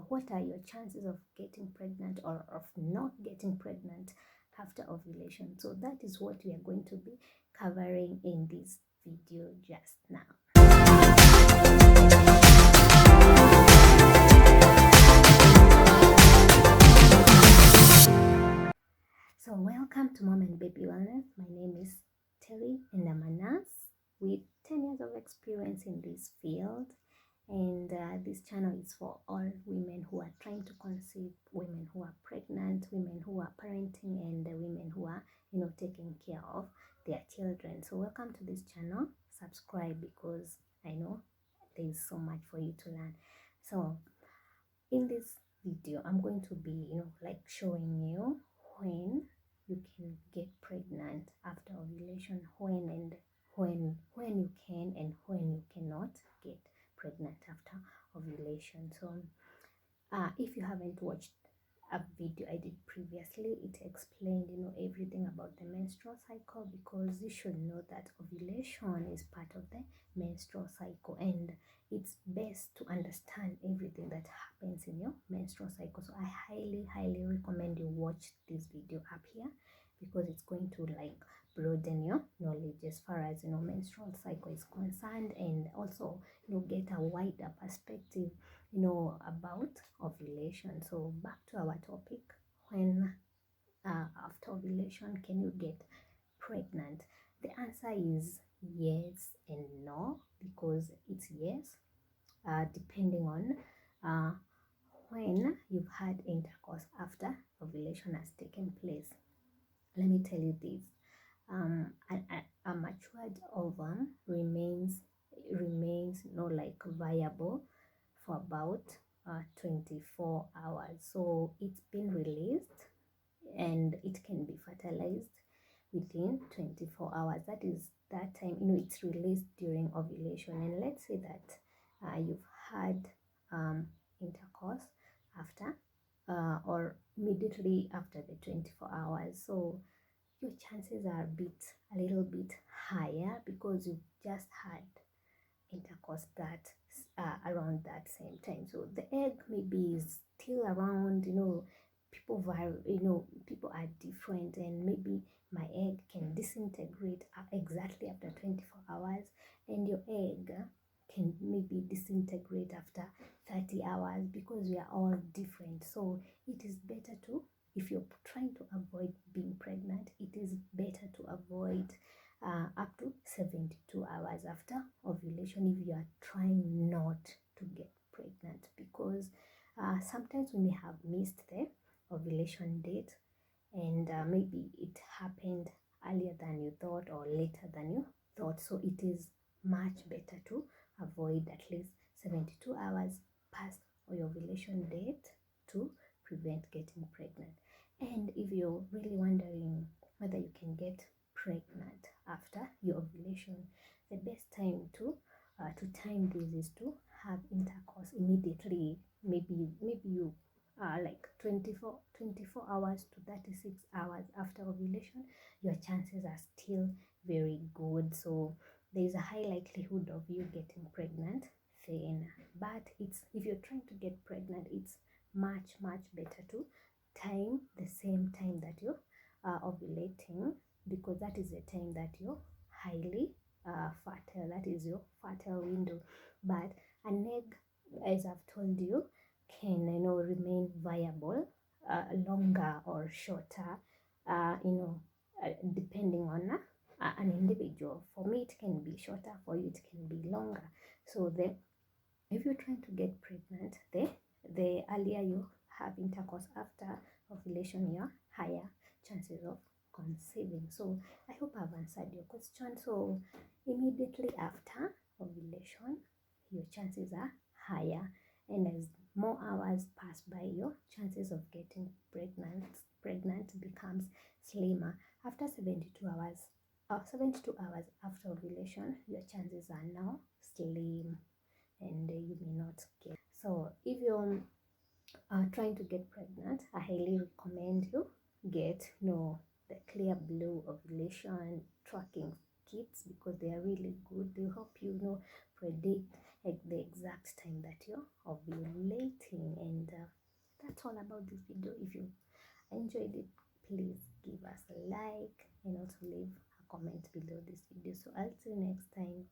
what are your chances of getting pregnant or of not getting pregnant after ovulation. So that is what we are going to be covering in this video just now. So welcome to Mom and Baby Wellness. My name is Terry and I'm a nurse with 10 years of experience in this field. And this channel is for all women who are trying to conceive, women who are pregnant, women who are parenting, and women who are, taking care of their children. So welcome to this channel. Subscribe because I know there is so much for you to learn. So in this video, I'm going to be, showing you when you can get pregnant after ovulation, when you can and when you cannot get pregnant after ovulation. So if you haven't watched a video I did previously, it explained everything about the menstrual cycle, because you should know that ovulation is part of the menstrual cycle and it's best to understand everything that happens in your menstrual cycle. So I highly recommend you watch this video up here, because it's going to broaden your knowledge as far as menstrual cycle is concerned, and also get a wider perspective about ovulation. So back to our topic, when after ovulation can you get pregnant? The answer is yes and no, because it's yes depending on when you've had intercourse after ovulation has taken place. Let me tell you this. A matured ovum remains viable for about 24 hours. So it's been released and it can be fertilized within 24 hours. That is that time, it's released during ovulation. And let's say that you've had intercourse after or immediately after the 24 hours. So your chances are a little bit higher, because you've just had intercourse that around that same time. So the egg maybe is still around. People vary, people are different, and maybe my egg can disintegrate exactly after 24 hours, and your egg can maybe disintegrate after 30 hours, because we are all different. So it is better to, if you're trying to avoid being pregnant, it is better to avoid up to 72 hours after ovulation if you are trying not to get pregnant, because sometimes we may have missed the ovulation date, and maybe it happened earlier than you thought or later than you thought. So it is much better to avoid at least 72 hours past your ovulation date to prevent getting pregnant. And if you're really wondering whether you can get pregnant after your ovulation, the best time to time this is to have intercourse immediately. Maybe you 24 hours to 36 hours after ovulation, your chances are still very good. So there is a high likelihood of you getting pregnant then. But if you're trying to get pregnant, it's much better to time the same time that you are ovulating, because that is the time that you're highly fertile. That is your fertile window. But an egg, as I've told you, can remain viable longer or shorter, depending on an individual. For me, it can be shorter. For you, it can be longer. So if you're trying to get pregnant, the earlier you have intercourse after ovulation, your higher chances of conceiving. So I hope I've answered your question. So immediately after ovulation, your chances are higher, and as more hours pass by, your chances of getting pregnant becomes slimmer. After 72 hours after ovulation, your chances are now slim, and you may not get. So if you're trying to get pregnant, I highly recommend you get the Clear Blue ovulation tracking kits, because they are really good. They help you predict the exact time that you're ovulating, and that's all about this video. If you enjoyed it, please give us a like and also leave a comment below this video. So I'll see you next time.